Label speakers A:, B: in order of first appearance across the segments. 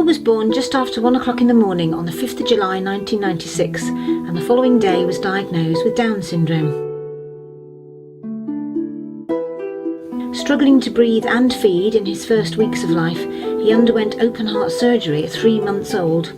A: was born just after 1 o'clock in the morning on the 5th of July 1996, and the following day was diagnosed with Down syndrome. Struggling to breathe and feed in his first weeks of life, he underwent open heart surgery at 3 months old.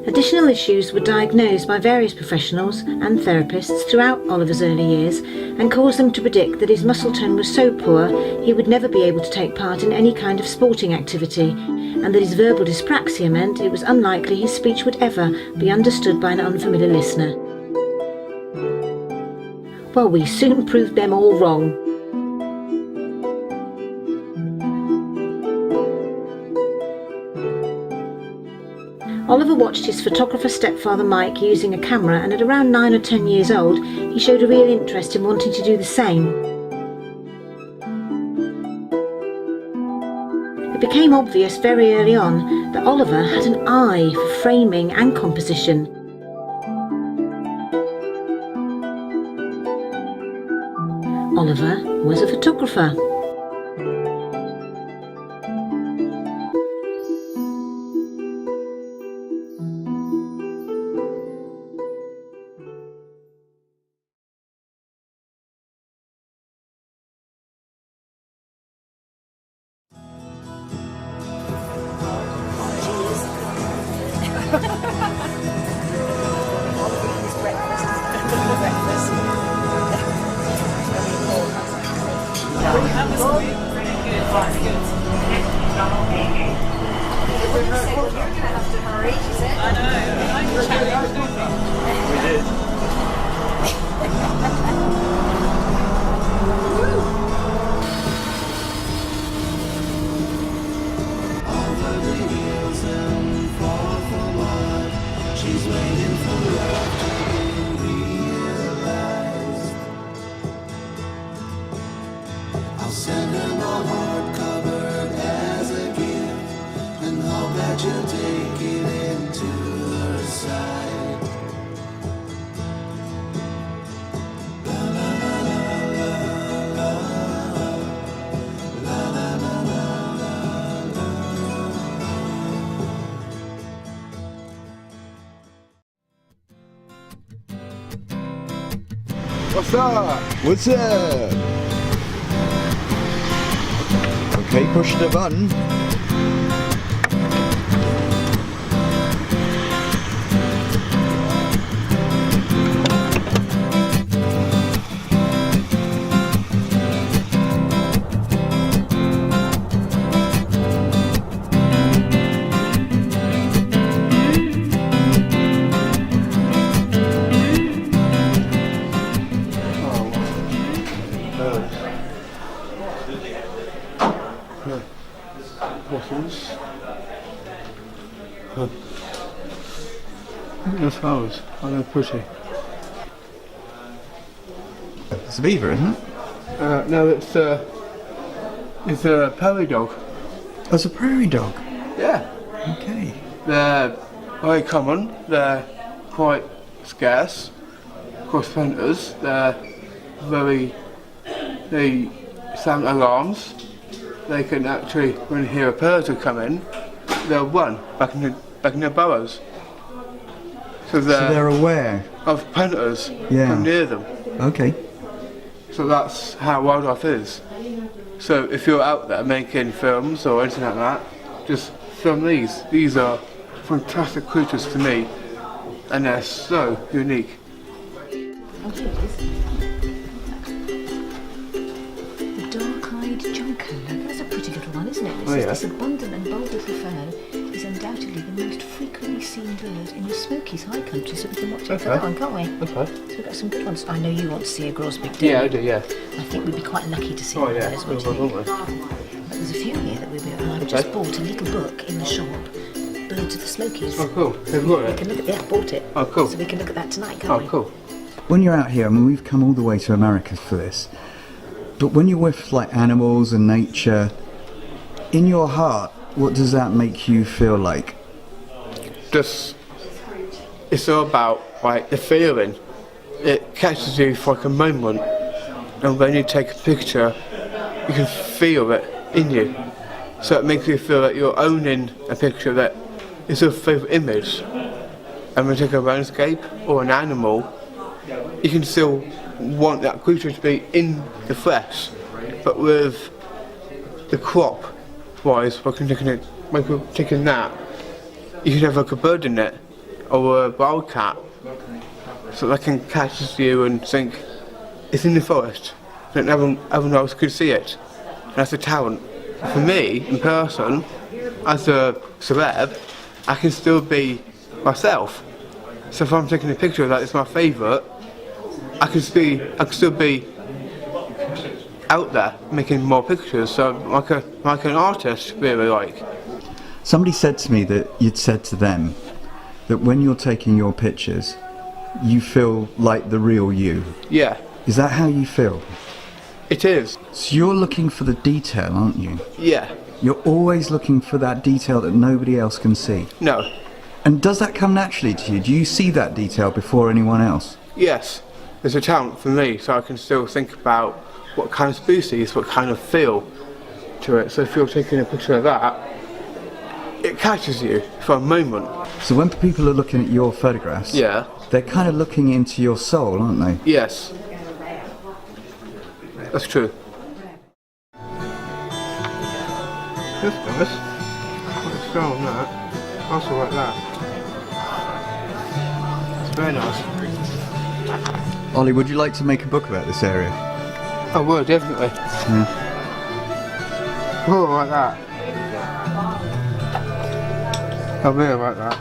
A: Additional issues were diagnosed by various professionals and therapists throughout Oliver's early years and caused them to predict that his muscle tone was so poor he would never be able to take part in any kind of sporting activity, and that his verbal dyspraxia meant it was unlikely his speech would ever be understood by an unfamiliar listener. Well, we soon proved them all wrong. Oliver watched his photographer stepfather Mike using a camera, and at around 9 or 10 years old he showed a real interest in wanting to do the same. It became obvious very early on that Oliver had an eye for framing and composition. Oliver was a photographer.
B: What's up?
C: What's up? Okay, push the button.
B: Waffles. Look at those flowers. Oh, they're pretty.
C: It's a beaver, isn't it?
B: No, it's a prairie dog.
C: Oh, it's a prairie dog.
B: Yeah.
C: Okay.
B: They're very common. They're quite scarce. Of course, hunters. They sound alarms. They can actually, when they hear a predator come in, they'll run back in their burrows. So
C: they're aware
B: of predators come near them.
C: Okay.
B: So that's how wildlife is. So if you're out there making films or anything like that, just film these. These are fantastic creatures to me, and they're so unique.
A: This abundant and bold little fellow is undoubtedly the most frequently seen bird in the Smokies high country, so we can watch it for that one, can't we?
B: Okay.
A: So we've got some good ones. I know you want to see a grosbeak, do you?
B: Yeah, I do, yeah.
A: I think we'd be quite lucky to see
B: one of
A: those, wouldn't you? But there's a few here that we'll be able to. I've just bought a little book in the shop, Birds of the Smokies.
B: Oh, cool. Have you got it?
A: We can look at I bought it.
B: Oh, cool.
A: So we can look at that tonight, can't we?
B: Oh, cool.
C: When you're out here, I mean, we've come all the way to America for this, but when you're with like animals and nature, in your heart, what does that make you feel like?
B: Just, it's all about like the feeling. It catches you for like a moment, and when you take a picture, you can feel it in you. So it makes you feel that you're owning a picture that is your favourite image. And when you take a landscape or an animal, you can still want that creature to be in the flesh, but with the crop wise, when you're taking that, you can have like a bird in it, or a wildcat, so that can catch you and think it's in the forest, that everyone else could see it. And that's a talent. For me, in person, as a celeb, I can still be myself. So if I'm taking a picture that is my favourite, I can still be out there making more pictures. So like an artist, really like.
C: Somebody said to me that you'd said to them that when you're taking your pictures, you feel like the real you.
B: Yeah.
C: Is that how you feel?
B: It is.
C: So you're looking for the detail, aren't you?
B: Yeah.
C: You're always looking for that detail that nobody else can see.
B: No.
C: And does that come naturally to you? Do you see that detail before anyone else?
B: Yes. It's a talent for me, so I can still think about what kind of species, what kind of feel to it. So if you're taking a picture of that, it catches you for a moment.
C: So when people are looking at your photographs,
B: Yeah.
C: they're kind of looking into your soul, aren't they?
B: Yes. That's true. That's nice. Let's go on that. Also like that. It's very nice.
C: Ollie, would you like to make a book about this area?
B: I would, definitely.
C: Yeah.
B: Oh, like that. I really like that.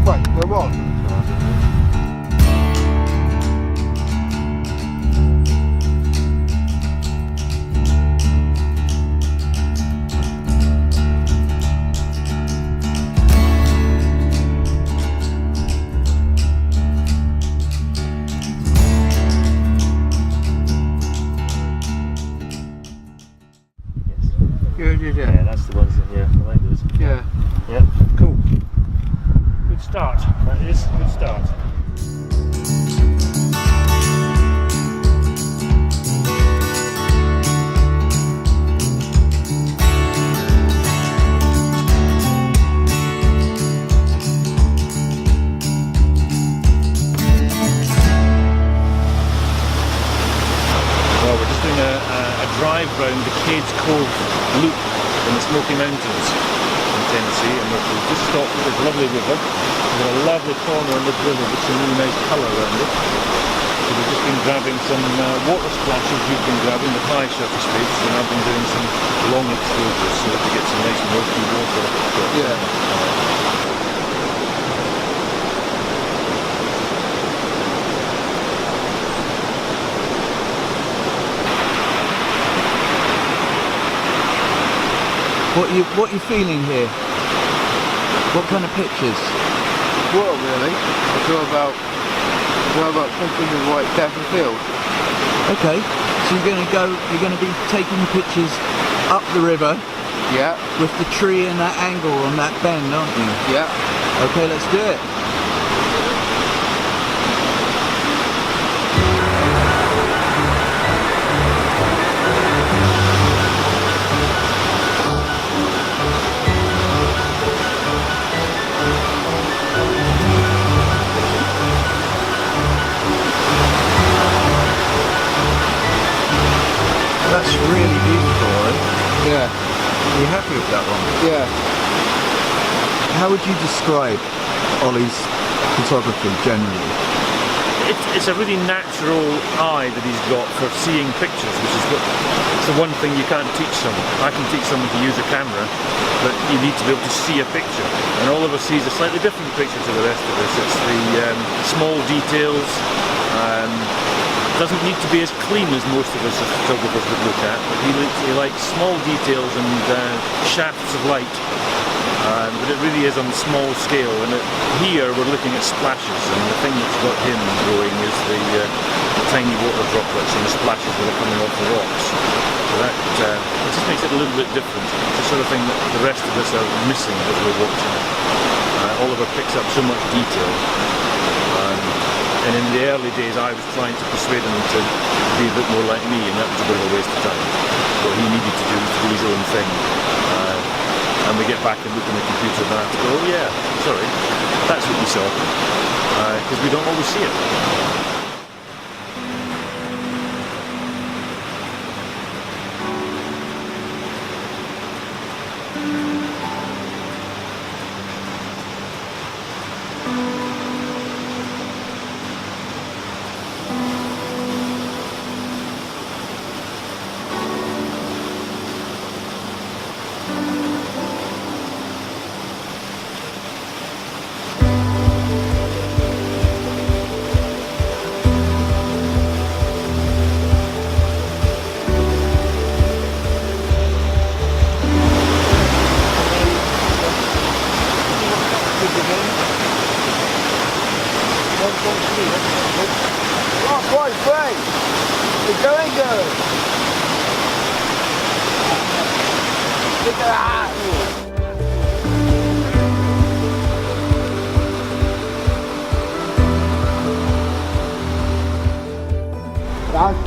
B: Right, we're on.
D: Yeah, that's the ones that, yeah, I like those.
B: Yeah.
D: Yeah, cool. Good start, that is, good start. Well, we're just doing a drive round the Cades Cove loop in the Smoky Mountains in Tennessee, and we've just stopped at this lovely river. We've got a lovely corner on this river with some really nice colour around it. So we've just been grabbing some water splashes. You've been grabbing the high shutter speeds, and I've been doing some long exposures so that we get some nice murky water.
B: Yeah.
C: What are you feeling here? What kind of pictures?
B: Well, really, it's all about something in the right depth of field.
C: Okay, so you're gonna be taking pictures up the river
B: Yeah,
C: with the tree and that angle on that bend, aren't you?
B: yeah.
C: Okay, let's do it. That's really beautiful, right?
B: Yeah,
C: Are you happy with that one?
B: yeah.
C: How would you describe Ollie's photography generally?
D: It's a really natural eye that he's got for seeing pictures, which is it's the one thing you can't teach someone. I can teach someone to use a camera, but you need to be able to see a picture. And Oliver sees a slightly different picture to the rest of us. It's the small details. Doesn't need to be as clean as most of us as photographers would look at, but he likes small details and shafts of light. but it really is on a small scale, and here we're looking at splashes, and the thing that's got him going is the tiny water droplets and the splashes that are coming off the rocks. So that it just makes it a little bit different. It's the sort of thing that the rest of us are missing as we're watching it. Oliver picks up so much detail, and in the early days I was trying to persuade him to be a bit more like me, and that was a bit of a waste of time. What he needed to do was to do his own thing. And we get back and look on the computer and go, oh yeah, sorry, that's what we saw, because we don't always see it.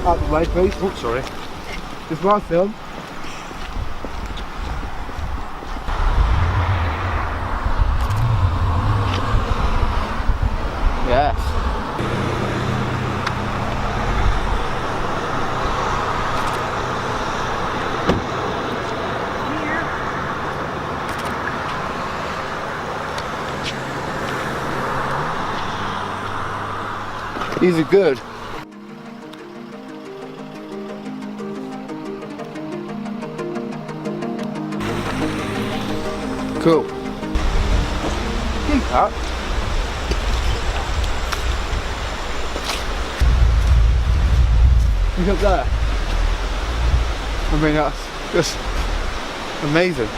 B: Out the way, please.
D: Oh, sorry.
B: Just one film. Yes. These are good. Cool. Keep up. Look up there. I mean, that's just amazing.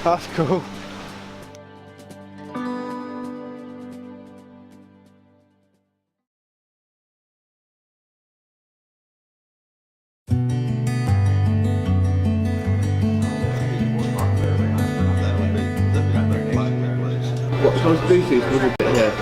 B: That's cool. What sort of species would we get here?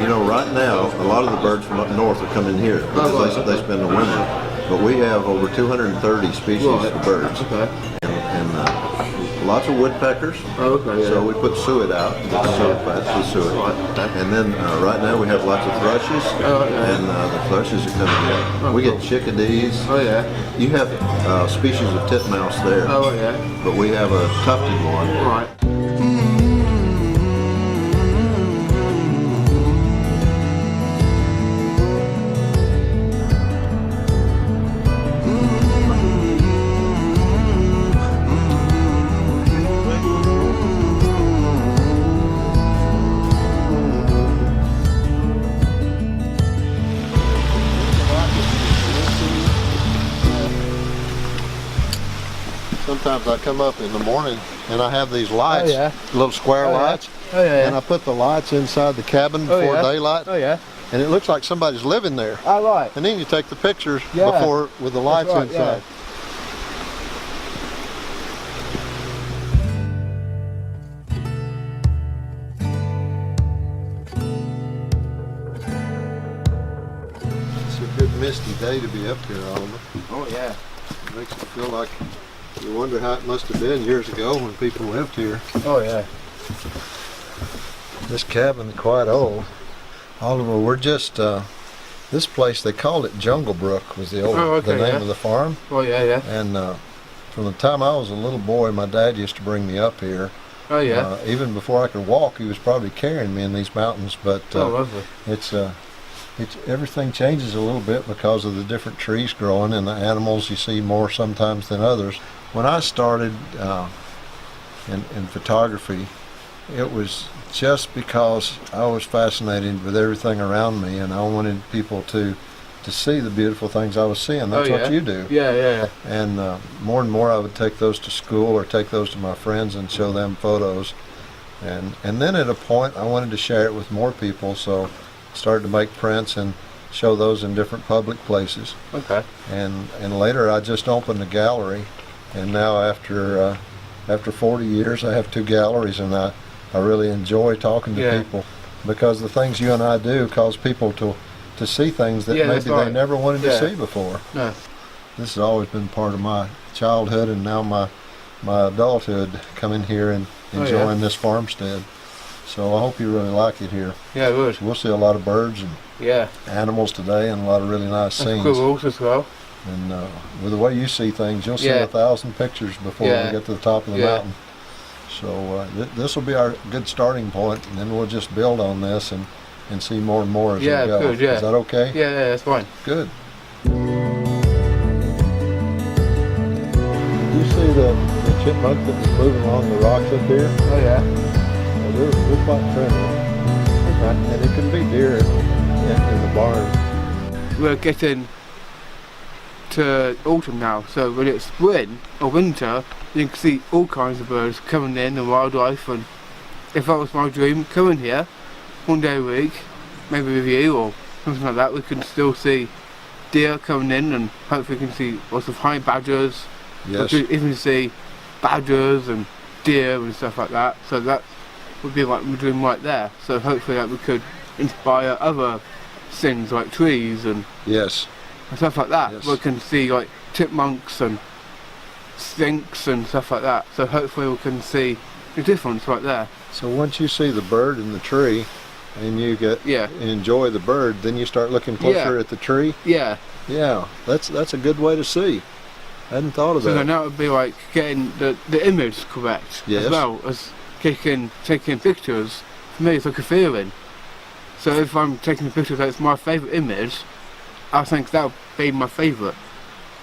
E: You know, right now, a lot of the birds from up north are coming here because they spend the winter. But we have over 230 species of birds.
B: Okay.
E: And lots of woodpeckers.
B: Oh, okay, yeah.
E: So we put suet out, suet plants with suet.
B: Right, okay.
E: And then right now we have lots of thrushes, and the thrushes are coming in.
B: Oh,
E: we
B: cool.
E: get chickadees.
B: Oh yeah.
E: You have species of titmouse there.
B: Oh yeah.
E: But we have a tufted one.
B: Right.
E: Sometimes I come up in the morning and I have these lights, little square lights,
B: and
E: and I put the lights inside the cabin before daylight, and it looks like somebody's living there.
B: Oh right.
E: And then you take the pictures before with the lights inside. It's a good misty day to be up here, Oliver.
B: Oh yeah.
E: It makes you feel like you wonder how it must have been years ago when people lived here.
B: Oh yeah.
E: This cabin is quite old. Oliver, we're just, this place, they called it Jungle Brook, was the name of the farm.
B: Oh yeah.
E: And from the time I was a little boy, my dad used to bring me up here.
B: Oh yeah.
E: Even before I could walk, he was probably carrying me in these mountains. But
B: lovely.
E: It's everything changes a little bit because of the different trees growing and the animals you see more sometimes than others. When I started in photography, It was just because I was fascinated with everything around me, and I wanted people to see the beautiful things I was seeing. That's what you do.
B: Yeah.
E: And more and more I would take those to school or take those to my friends and show them photos. And then at a point I wanted to share it with more people, so I started to make prints and show those in different public places.
B: Okay.
E: And later I just opened a gallery, and now after 40 years I have 2 galleries, and I really enjoy talking to people, because the things you and I do cause people to see things that maybe they never wanted to see before.
B: No.
E: This has always been part of my childhood, and now my adulthood, coming here and enjoying this farmstead. So I hope you really like it here.
B: Yeah, it would.
E: We'll see a lot of birds and animals today, and a lot of really nice scenes.
B: Squirrels as well.
E: And with the way you see things, you'll see 1,000 pictures before we get to the top of the mountain. So this will be our good starting point, and then we'll just build on this and see more and more as we go.
B: Good,
E: Is that okay?
B: Yeah, that's fine.
E: Good. You see the chipmunk that was moving along the rocks up here?
B: Oh yeah.
E: Well, they're quite friendly. Okay. And it can be deer in the barn.
B: We're getting to autumn now, so when it's spring or winter, you can see all kinds of birds coming in and wildlife. And if that was my dream, coming here one day a week, maybe with you or something like that, we can still see deer coming in, and hopefully we can see lots of honey badgers.
E: Yes.
B: We could even see badgers and deer and stuff like that. So that would be like my dream right there. So hopefully that we could inspire other things like trees and stuff like that.
E: Yes.
B: We can see like chipmunks and skinks and stuff like that. So hopefully we can see the difference right there.
E: So once you see the bird in the tree, and you enjoy the bird, then you start looking closer at the tree.
B: Yeah.
E: Yeah, that's a good way to see. I hadn't thought of that.
B: So now it would be like getting the image correct as well as taking pictures. For me, it's like a feeling. So if I'm taking a picture that's my favourite image, I think that would be my favourite.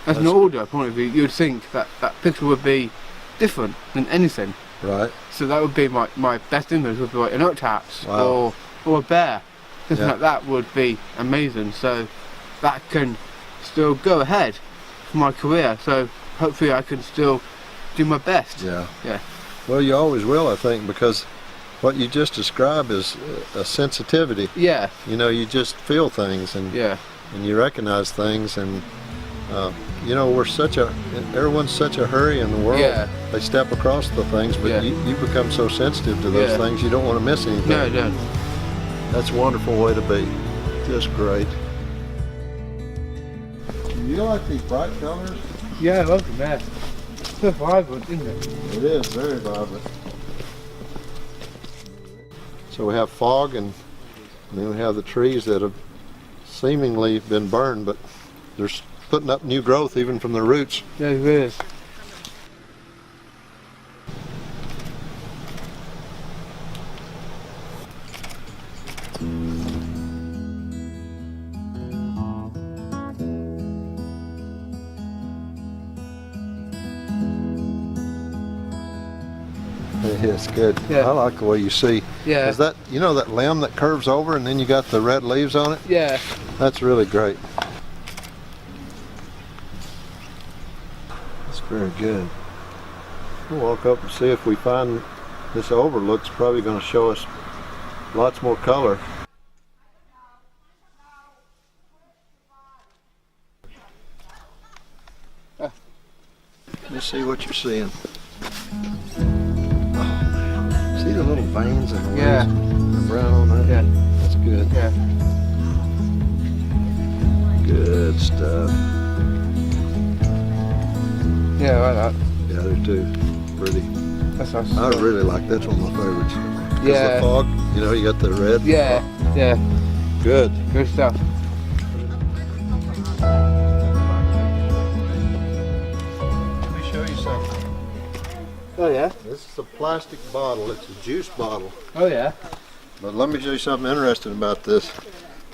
B: As an order point of view, you'd think that picture would be different than anything.
E: Right.
B: So that would be my best image, would be like an ox or a bear. Something like that would be amazing. So that can still go ahead for my career. So hopefully I can still do my best.
E: Yeah.
B: Yeah.
E: Well, you always will, I think, because what you just described is a sensitivity.
B: Yeah.
E: You know, you just feel things and you recognize things, and you know, everyone's such a hurry in the world.
B: Yeah.
E: They step across the things, but you become so sensitive to those things, you don't want to miss anything.
B: No.
E: That's a wonderful way to be. Just great. Do you like these bright colors?
B: Yeah, I love them, man. It's so vibrant, isn't it?
E: It is very vibrant. So we have fog, and then we have the trees that have seemingly been burned, but they're putting up new growth even from the roots.
B: Yeah, it is.
E: It's good.
B: Yeah.
E: I like the way you see.
B: Yeah.
E: Is that, you know, that limb that curves over and then you got the red leaves on it?
B: Yeah.
E: That's really great. That's very good. We'll walk up and see if we find this overlook's probably going to show us lots more color. Let me see what you're seeing. See the little veins in the leaves?
B: Yeah.
E: The brown on that?
B: Yeah.
E: That's good.
B: Yeah.
E: Good stuff.
B: Yeah, I like that.
E: Yeah, they're too pretty.
B: That's nice.
E: I really like that's one of my favorites. 'Cause
B: Yeah.
E: the fog, you know, you got the red.
B: Yeah.
E: Good.
B: Good stuff.
E: Let me show you something.
B: Oh yeah?
E: This is a plastic bottle. It's a juice bottle.
B: Oh yeah?
E: But let me show you something interesting about this.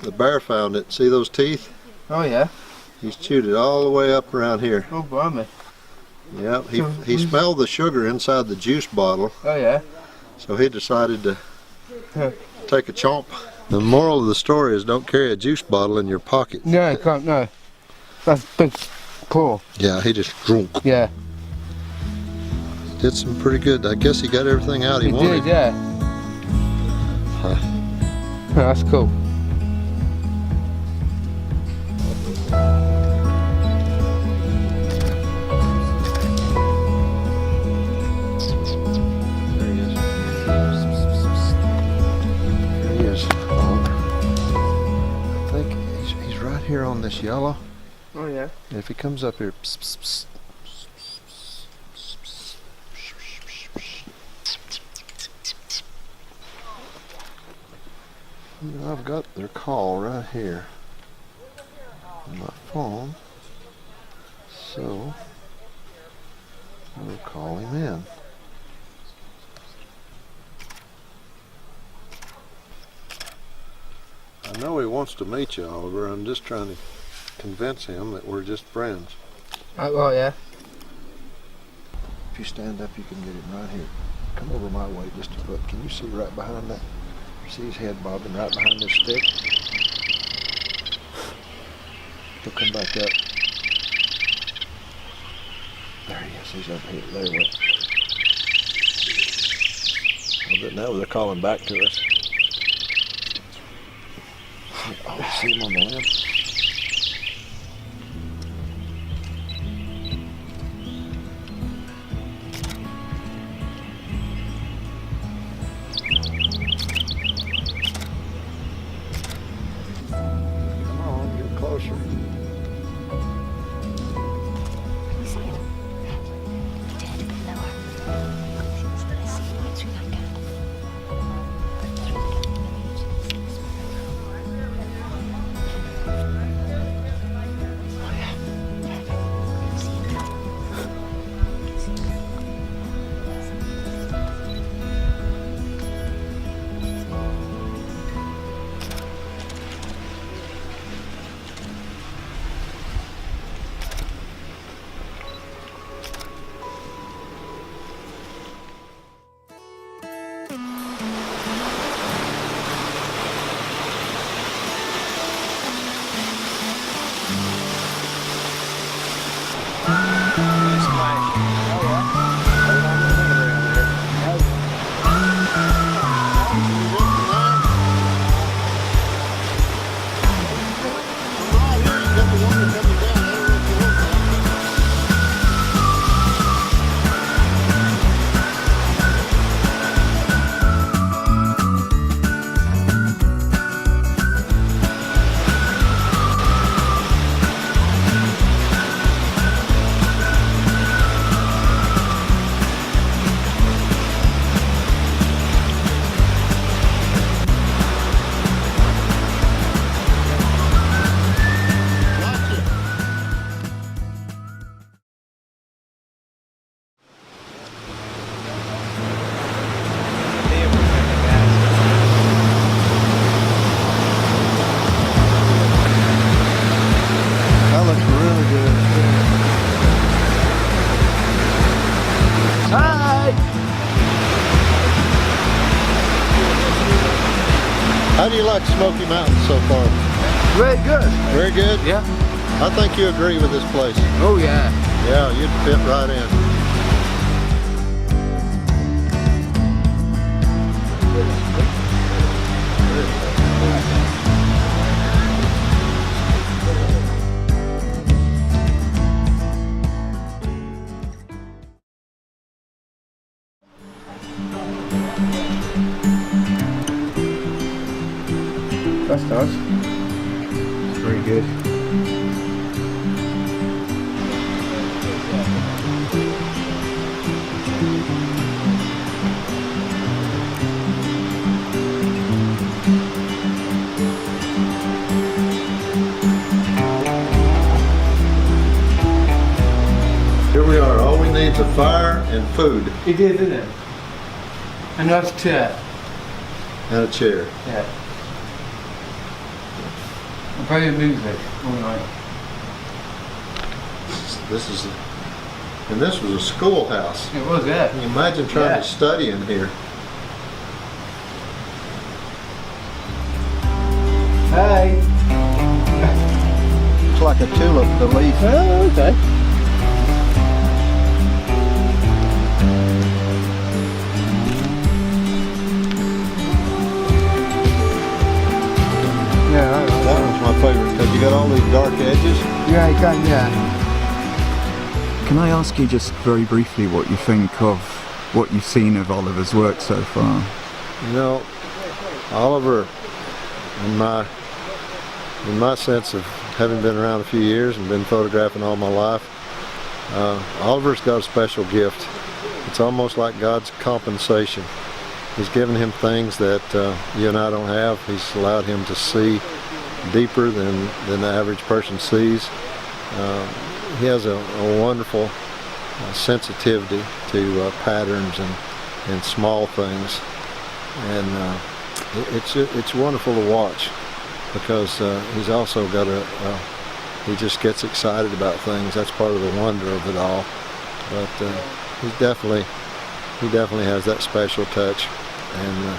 E: The bear found it. See those teeth?
B: Oh yeah?
E: He's chewed it all the way up around here.
B: Oh blimey.
E: Yep. He smelled the sugar inside the juice bottle.
B: Oh yeah?
E: So he decided to take a chomp. The moral of the story is don't carry a juice bottle in your pocket.
B: No, can't, no. That's big pull.
E: Yeah, he just drunk.
B: Yeah.
E: Did some pretty good. I guess he got everything out he wanted.
B: Did, yeah.
E: Huh.
B: Oh, that's cool.
E: There he is. There he is. I think he's right here on this yellow.
B: Oh yeah.
E: And if he comes up here, I've got their call right here on my phone, so we'll call him in. I know he wants to meet you, Oliver. I'm just trying to convince him that we're just friends.
B: Oh yeah.
E: If you stand up, you can get him right here. Come over my way just a foot. Can you see right behind that? See his head bobbing right behind this stick? He'll come back up. There he is. He's up here. There he went. I bet now they're calling back to us. Oh, see him on the limb? Come on, get closer. That looks really good. Hi! How do you like Smoky Mountains so far?
B: Very good.
E: Very good?
B: Yeah.
E: I think you agree with this place.
B: Oh yeah.
E: Yeah, you'd fit right in.
B: That's nice.
C: Very good.
E: Here we are. All we need is a fire and food
B: It did, didn't it? A nice chair.
E: and a chair.
B: Yeah. I'm playing music all night.
E: This is, and this was a schoolhouse.
B: It was, yeah.
E: Can you imagine trying
B: Yeah.
E: to study in here?
B: Hey.
E: It's like a tulip, the leaf.
B: Oh, okay. Yeah,
E: That one's my favorite because you got all these dark edges.
B: yeah, you can, yeah.
C: Can I ask you just very briefly what you think of what you've seen of Oliver's work so far?
E: You know, Oliver, in my sense of having been around a few years and been photographing all my life, Oliver's got a special gift. It's almost like God's compensation. He's given him things that you and I don't have. He's allowed him to see deeper than the average person sees. He has a wonderful sensitivity to patterns and small things, and it's wonderful to watch because he's also got he just gets excited about things. That's part of the wonder of it all. But he definitely has that special touch, and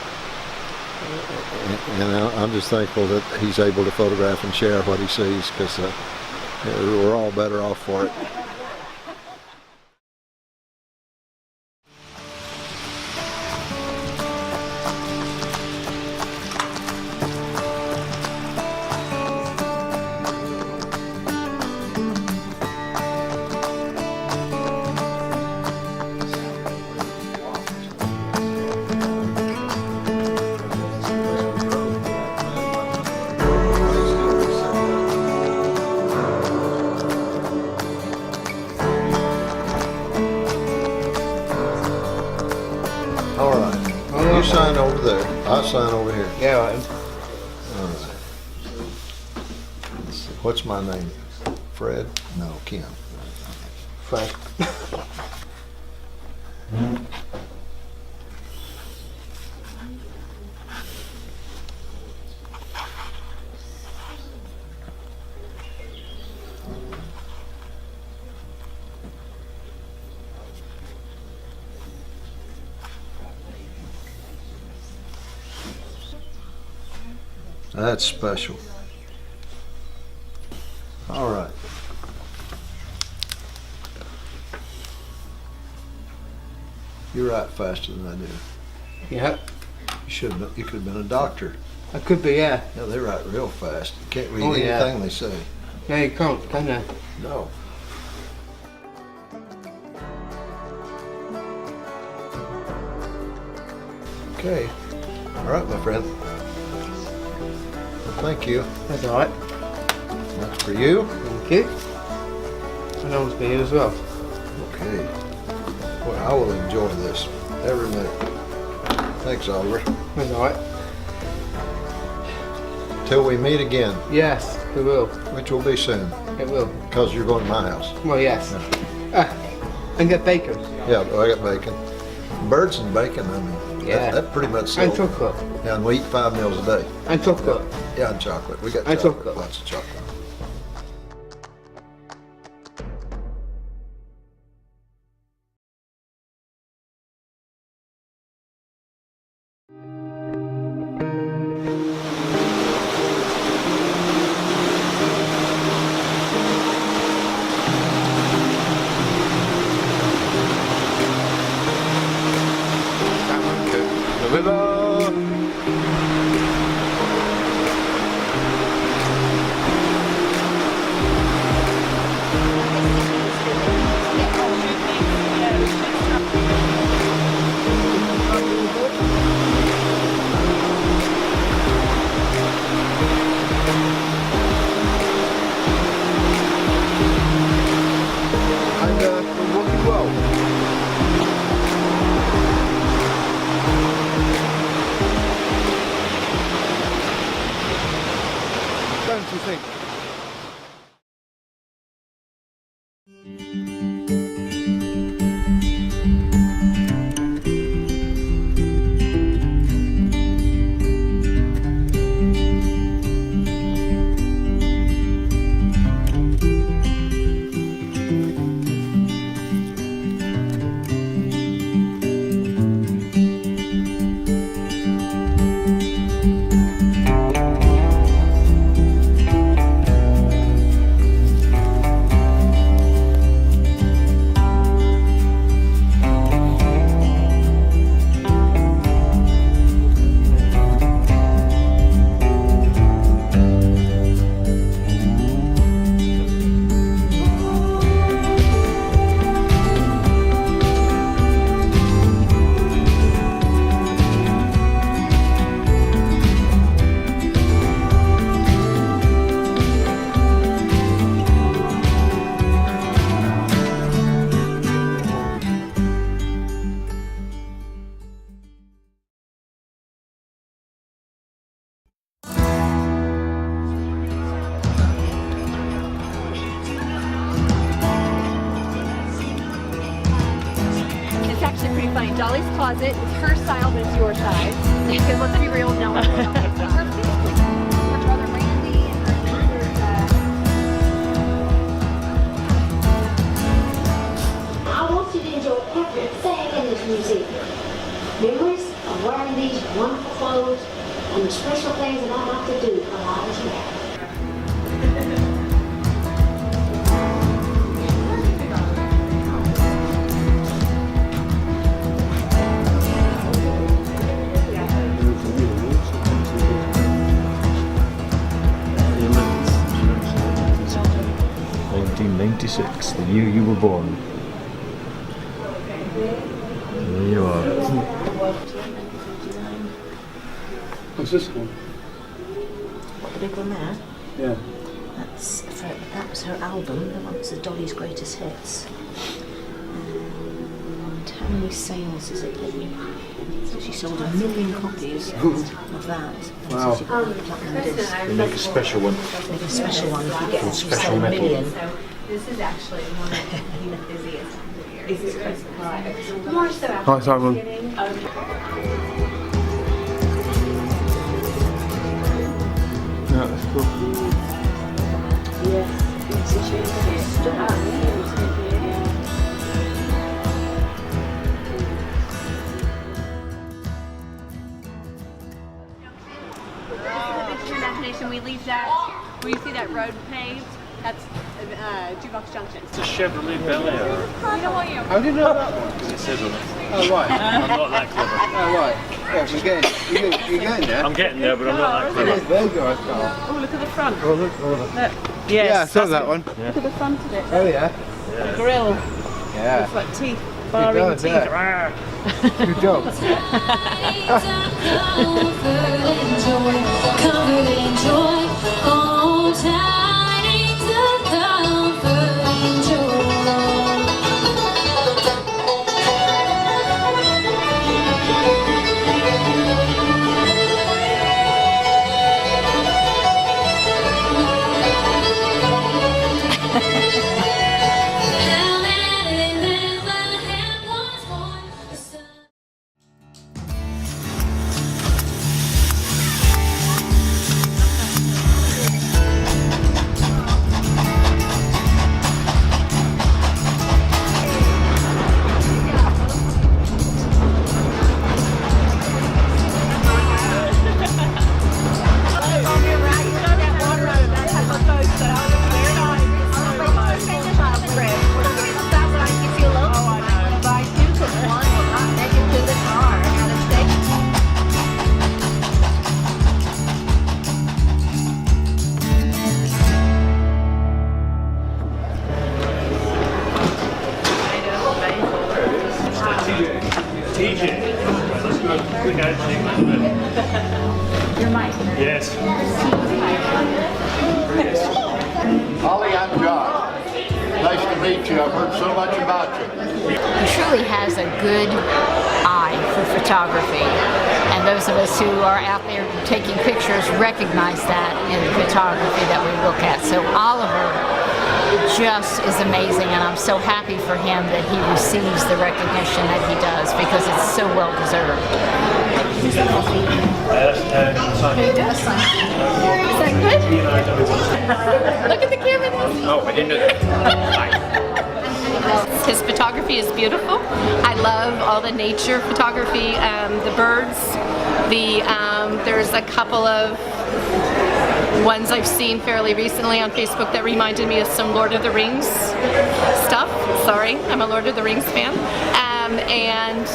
E: I'm just thankful that he's able to photograph and share what he sees, because we're all better off for it. All right. You sign over there. I sign over here.
B: Yeah, right.
E: All right. Let's see. What's my name? Fred? No, Ken.
B: Fred.
E: That's special. All right. You write faster than I do.
B: Yeah,
E: You could have been a doctor.
B: I could be, yeah.
E: Yeah, they write real fast. You can't read
B: Oh, yeah.
E: anything they say.
B: No, you can't, can you?
E: No. Okay. All right, my friend. Well, thank you.
B: That's all right.
E: That's for you.
B: Thank you. And that was for you as well.
E: Okay. Well, I will enjoy this every minute. Thanks, Oliver.
B: That's all right.
E: Till we meet again,
B: Yes, we will.
E: which will be soon,
B: It will.
E: because you're going to my house.
B: Well, yes. And get bacon.
E: Yeah, I got bacon. Birds and bacon, I mean,
B: Yeah.
E: that pretty much
B: And
E: sells.
B: chocolate.
E: Yeah, and we eat 5 meals a day.
B: And chocolate.
E: Yeah, and chocolate. We got
B: And
E: chocolate,
B: chocolate.
E: lots of chocolate.
B: The river. And we're walking well.
F: closet. It's her style, but it's your size. Because let's be real, no one will. Her brother Randy and her sister.
G: I want you to enjoy everything in this museum. Memories of wearing these wonderful clothes and the special things that I like to do while I was married.
D: The year you were born. There you are.
B: What's this one?
A: The big one there?
B: Yeah.
A: That was her album, the one that's Dolly's Greatest Hits. And how many sales is it? So she sold 1 million copies of that. And
B: Wow.
A: so she got a platinum disc.
D: We make a special one.
A: Make a special one if you get if you
D: Special
A: sell 1
D: metal.
A: million.
F: This is actually one of the busiest years. More so after
B: Hi, Simon. Yeah, that's cool.
F: Your imagination, we leave that, where you see that road paved, that's Jukebox Junction.
D: It's a Chevrolet Bel Air.
F: You know what you
B: How do you know that one?
D: Because it says on it.
B: Oh, right.
D: I'm not that clever.
B: Oh, right. Yeah, you're getting there.
D: I'm getting there, but I'm not that clever.
B: There you go, car.
F: Oh, look at the front.
B: Oh, look.
F: Yes,
B: Yeah, I saw that one.
F: Look at the front of it.
B: Oh, yeah.
F: The grill.
B: Yeah.
F: It's like teeth. Barring
B: does,
F: teeth.
B: yeah. Good job.
G: Comfort and joy, oh, tidings of comfort and joy.
D: Yes.
H: Holly, I'm John. Nice to meet you. I've heard so much about you.
I: He truly has a good eye for photography, and those of us who are out there taking pictures recognize that in the photography that we look at. So Oliver just is amazing, and I'm so happy for him that he receives the recognition that he does, because it's so well deserved.
F: Is that good? Look at the camera.
D: Oh, I didn't know that.
F: His photography is beautiful. I love all the nature photography, the birds. There's a couple of ones I've seen fairly recently on Facebook that reminded me of some Lord of the Rings stuff. Sorry, I'm a Lord of the Rings fan. And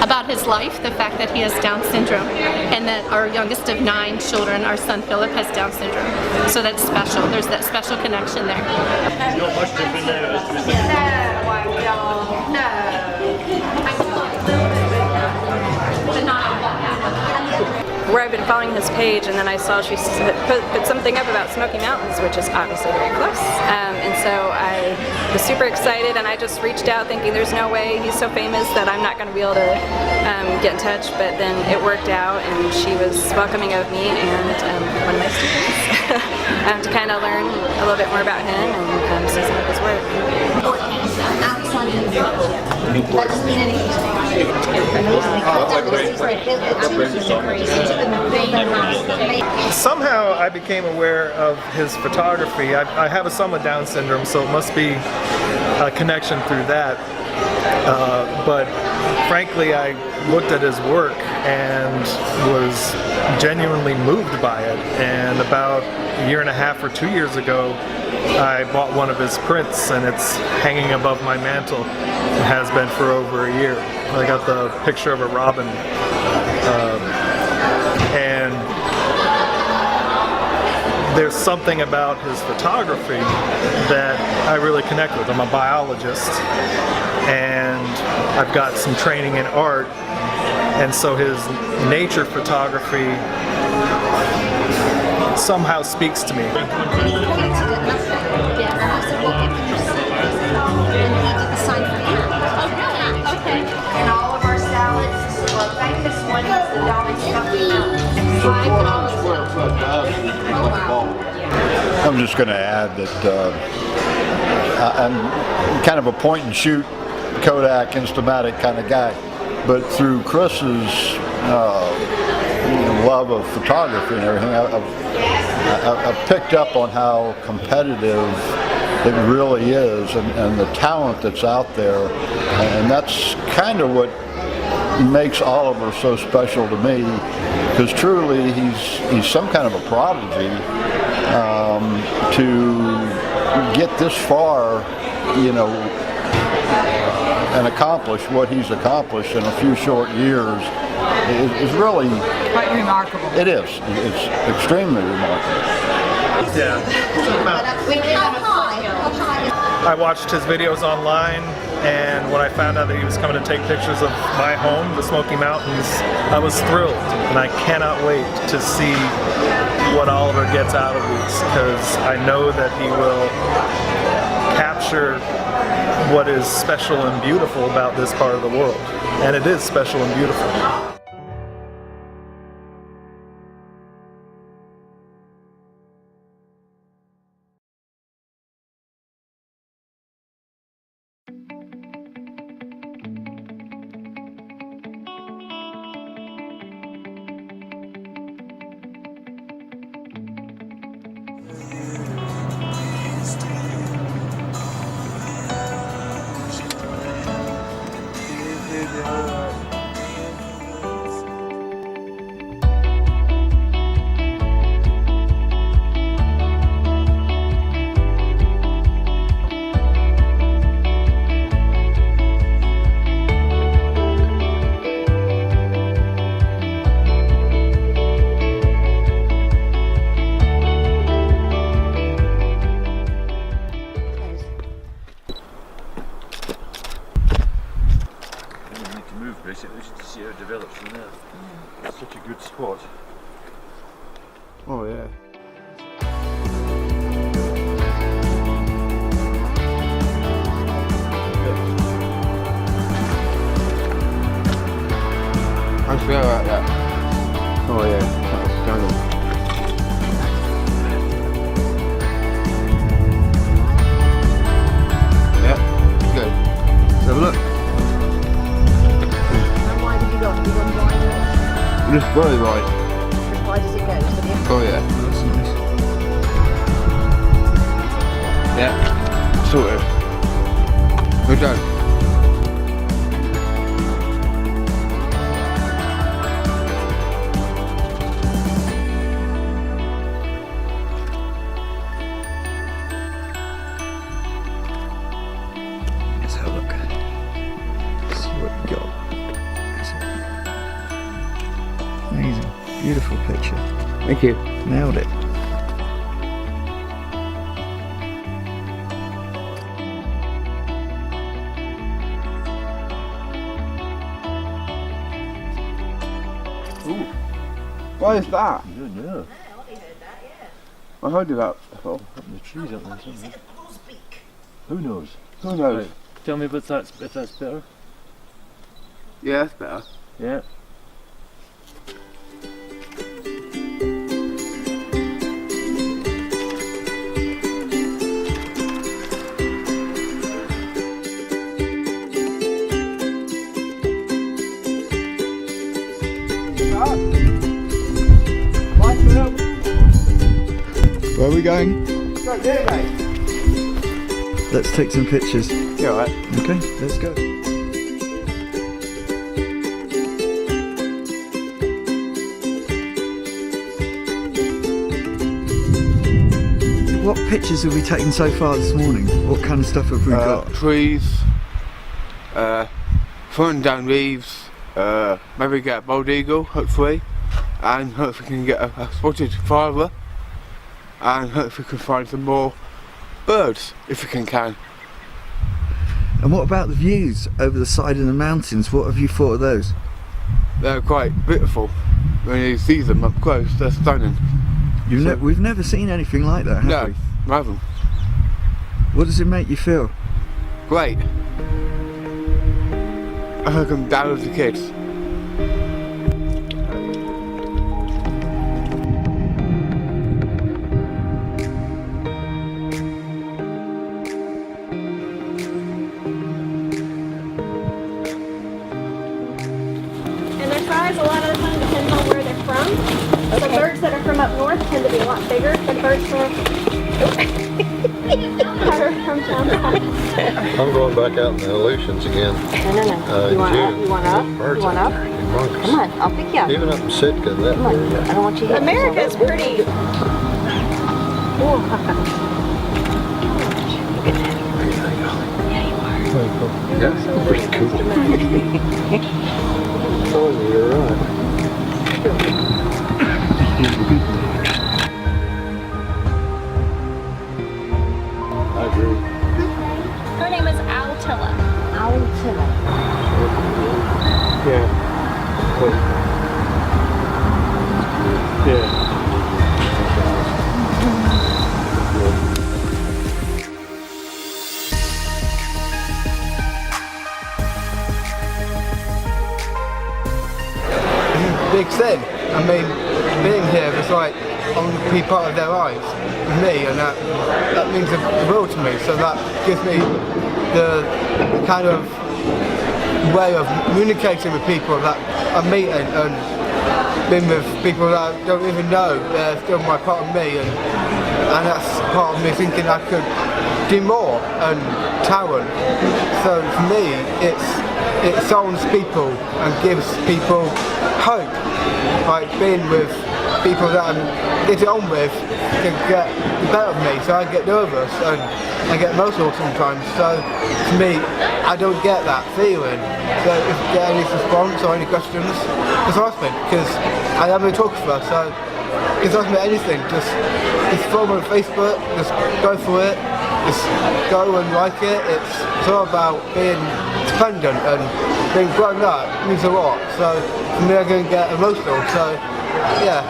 F: about his life, the fact that he has Down syndrome, and that our youngest of 9 children, our son Philip, has Down syndrome. So that's special. There's that special connection there.
D: Not much different there.
J: Where I've been following his page, and then I saw she put something up about Smoky Mountains, which is obviously very close. And so I was super excited, and I just reached out thinking there's no way, he's so famous that I'm not going to be able to get in touch. But then it worked out, and she was welcoming of me and one of my students to kind of learn a little bit more about him and see some of his work.
G: Outside
K: Somehow I became aware of his photography. I have a son with Down syndrome, so it must be a connection through that. But frankly, I looked at his work and was genuinely moved by it. And about a year and a half or 2 years ago, I bought one of his prints, and it's hanging above my mantle. It has been for over a year. I got the picture of a robin, and there's something about his photography that I really connect with. I'm a biologist, and I've got some training in art, and so his nature photography somehow speaks to me.
G: And he pointed at nothing. Yeah. And I said, well, give him your salad. And he did the sign for him.
F: Okay.
L: And all of our salads, well, famous one is the Dolly Smoky Mountains.
H: I'm just going to add that I'm kind of a point and shoot Kodak Instamatic kind of guy, but through Chris's love of photography and everything, I've picked up on how competitive it really is, and the talent that's out there, and that's kind of what makes Oliver so special to me, because truly he's some kind of a prodigy. To get this far, and accomplish what he's accomplished in a few short years is really
I: Quite remarkable.
H: It is. It's extremely remarkable.
K: Yeah. I watched his videos online, and when I found out that he was coming to take pictures of my home, the Smoky Mountains, I was thrilled, and I cannot wait to see what Oliver gets out of these, because I know that he will capture what is special and beautiful about this part of the world, and it is special and beautiful.
D: Such a good spot.
B: Oh yeah. I forgot about that. Oh yeah, that was stunning. Yeah, good. Let's have a look.
M: How wide have you gone? Have you gone wide?
B: Just very wide.
M: As wide as it goes, have you?
B: Oh yeah, that's nice. Yeah, sorted. We're done.
C: Let's have a look. See what we got. Amazing. Beautiful picture.
B: Thank you.
C: Nailed it.
B: Ooh. What is that?
D: Good, yeah.
B: I heard of that before.
D: Up in the trees up there somewhere. Who knows?
B: Who knows?
D: Right. Tell me if that's better.
B: Yeah, that's better.
D: Yeah.
C: Where are we going?
B: Right there, mate.
C: Let's take some pictures.
B: You alright?
C: Okay, let's go. What pictures have we taken so far this morning? What kind of stuff have we got?
B: Trees, flying down leaves, maybe get a bald eagle, hopefully, and hopefully we can get a spotted plover, and hopefully we can find some more birds, if we can.
C: And what about the views over the side of the mountains? What have you thought of those?
B: They're quite beautiful. When you see them up close, they're stunning.
C: We've never seen anything like that, have we?
B: No, I haven't.
C: What does it make you feel?
B: Great. I hope I'm down with the kids.
J: And their size, a lot of the time, depends on where they're from. So birds that are from up north tend to be a lot bigger than birds from down south.
E: I'm going back out in the Aleutians again.
M: No. You want up? You want up?
E: Birds
M: You want
E: out
M: up?
E: there, humongous.
M: Come on, I'll pick you up.
E: Even up in Sitka, that
M: Come on.
E: area.
M: I don't want you to hit me.
J: America's pretty.
E: Yeah, pretty cool. Oh, you're right. I agree.
J: Her name is Altilla.
M: Altilla.
B: Yeah. Yeah. Big thing. I mean, being here is like I want to be part of their lives with me, and that means the world to me. So that gives me the kind of way of communicating with people that I'm meeting and being with people that I don't even know. They're still my part of me, and that's part of me thinking I could do more and talent. So for me, it sounds people and gives people hope. Like being with people that I'm getting on with can get the better of me, so I get nervous and I get emotional sometimes. So for me, I don't get that feeling. So if you get any response or any questions, just ask me, because I am a photographer, so just ask me anything. Just follow me on Facebook, just go for it, just go and like it. It's all about being dependent and being grown up means a lot. So for me, I'm going to get emotional. So yeah.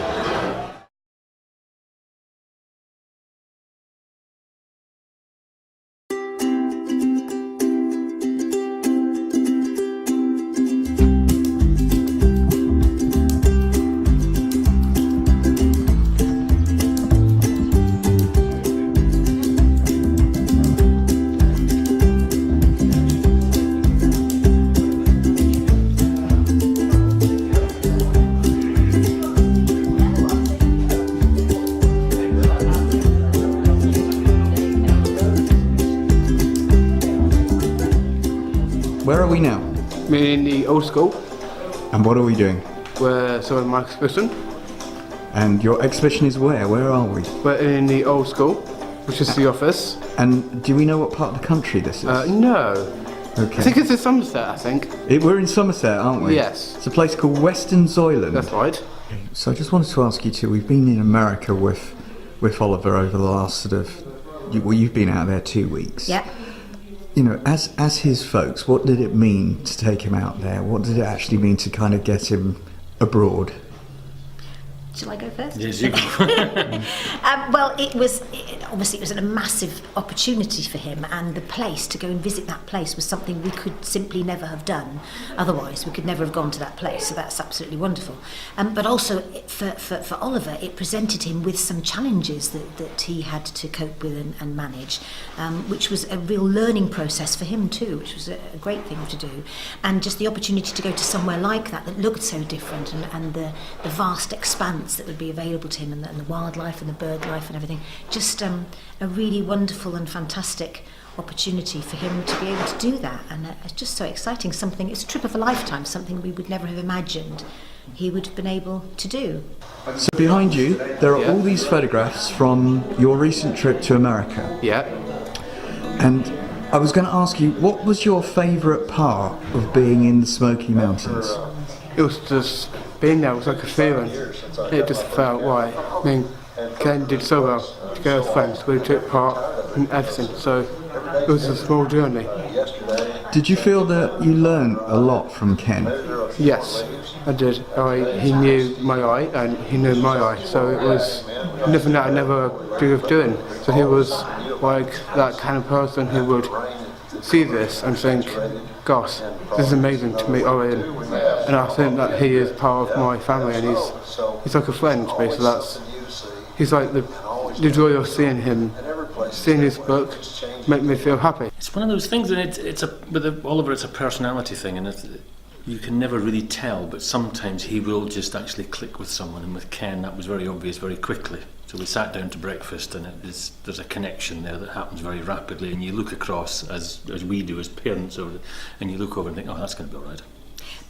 C: Where are we now?
B: We're in the old school,
C: And what are we doing?
B: where some of my exhibition.
C: And your exhibition is where? Where are we?
B: We're in the old school, which is the office.
C: And do we know what part of the country this is?
B: No.
C: Okay.
B: I think it's in Somerset, I think.
C: We're in Somerset, aren't we?
B: Yes.
C: It's a place called Western Zoyland.
B: That's right.
C: So I just wanted to ask you too, we've been in America with Oliver over the last sort of, you've been out there 2 weeks.
A: Yep.
C: You know, as his folks, what did it mean to take him out there? What did it actually mean to kind of get him abroad?
A: Shall I go first?
D: Yes, you go.
A: Well, it was obviously it was a massive opportunity for him, and the place, to go and visit that place, was something we could simply never have done otherwise. We could never have gone to that place, so that's absolutely wonderful. But also for Oliver, it presented him with some challenges that he had to cope with and manage, which was a real learning process for him too, which was a great thing to do. And just the opportunity to go to somewhere like that looked so different, and the vast expanse that would be available to him, and the wildlife and the bird life and everything, just a really wonderful and fantastic opportunity for him to be able to do that. And it's just so exciting. It's a trip of a lifetime, something we would never have imagined he would have been able to do.
C: So behind you, there are all these photographs from your recent trip to America.
B: Yeah.
C: And I was going to ask you, what was your favourite part of being in the Smoky Mountains?
B: It was just being there was like a feeling. It just felt right. I mean, Ken did so well to go with friends. We took part in everything, so it was a small journey.
C: Did you feel that you learned a lot from Ken?
B: Yes, I did. He knew my eye and he knew my eye, so it was nothing that I never dreamed of doing. So he was like that kind of person who would see this and think, gosh, this is amazing to meet Owen, and I think that he is part of my family, and he's like a friend, basically. He's like the joy of seeing him, seeing his book, make me feel happy.
D: It's one of those things, and with Oliver, it's a personality thing, and you can never really tell, but sometimes he will just actually click with someone, and with Ken that was very obvious very quickly. So we sat down to breakfast, and there's a connection there that happens very rapidly, and you look across, as we do as parents, and you look over and think, oh, that's going to be all right.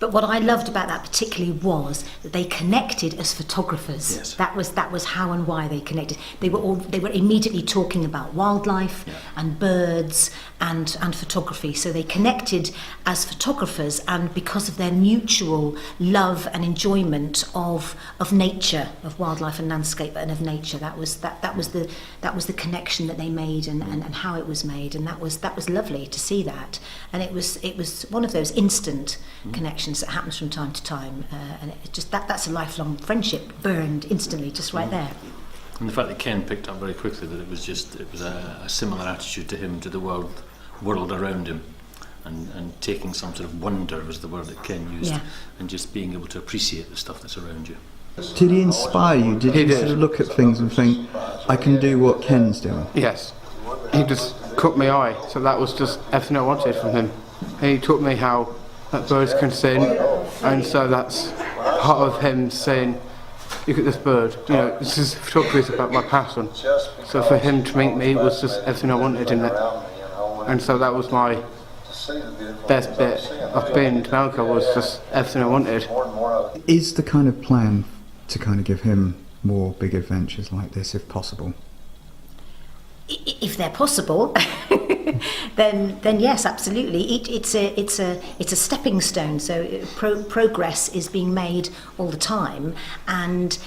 A: But what I loved about that particularly was that they connected as photographers.
D: Yes.
A: That was how and why they connected. They were immediately talking about wildlife and birds and photography. So they connected as photographers, and because of their mutual love and enjoyment of nature, of wildlife and landscape and of nature, that was the connection that they made, and how it was made, and that was lovely to see that. And it was one of those instant connections that happens from time to time, and it just that's a lifelong friendship burned instantly just right there.
D: And the fact that Ken picked up very quickly that it was a similar attitude to him, to the world around him, and taking some sort of wonder was the word that Ken used, and just being able to appreciate the stuff that's around you.
C: Did he inspire you? Did you sort of look at things and think, I can do what Ken's doing?
B: Yes, he just caught my eye, so that was just everything I wanted from him. And he taught me how that birds can sing, and so that's part of him saying, look at this bird, this is photography, is about my passion. So for him to meet me was just everything I wanted in it, and so that was my best bit of being to America, was just everything I wanted.
C: Is the kind of plan to kind of give him more big adventures like this, if possible?
A: If they're possible, then yes, absolutely. It's a stepping stone. So progress is being made all the time, and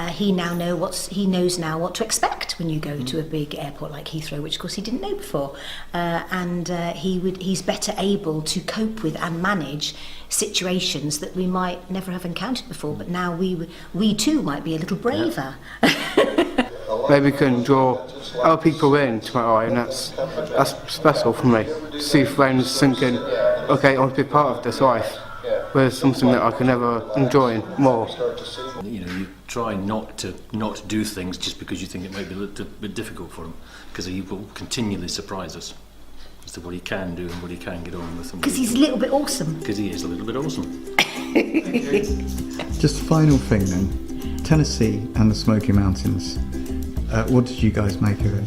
A: he knows now what to expect when you go to a big airport like Heathrow, which of course he didn't know before, and he's better able to cope with and manage situations that we might never have encountered before. But now we too might be a little braver.
B: Maybe can draw other people into my eye, and that's special for me. To see friends thinking, okay, I want to be part of this life, whereas something that I can never enjoy more.
D: You try not to do things just because you think it might be a little bit difficult for him, because he will continually surprise us as to what he can do and what he can get on with.
A: Because he's a little bit awesome.
D: Because he is a little bit awesome.
C: Just final thing then, Tennessee and the Smoky Mountains. What did you guys make of it?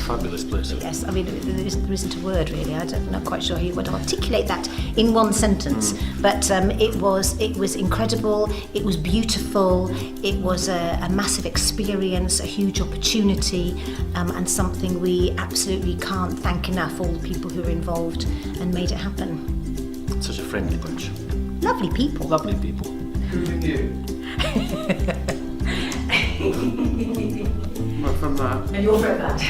D: Fabulous place.
A: Yes, I mean there isn't a word really. I'm not quite sure how you would articulate that in one sentence. But it was incredible. It was beautiful. It was a massive experience, a huge opportunity, and something we absolutely can't thank enough. All the people who were involved and made it happen.
D: Such a friendly bunch.
A: Lovely people.
D: Lovely people.
B: Who did you? Well, from that.
A: And you're from that.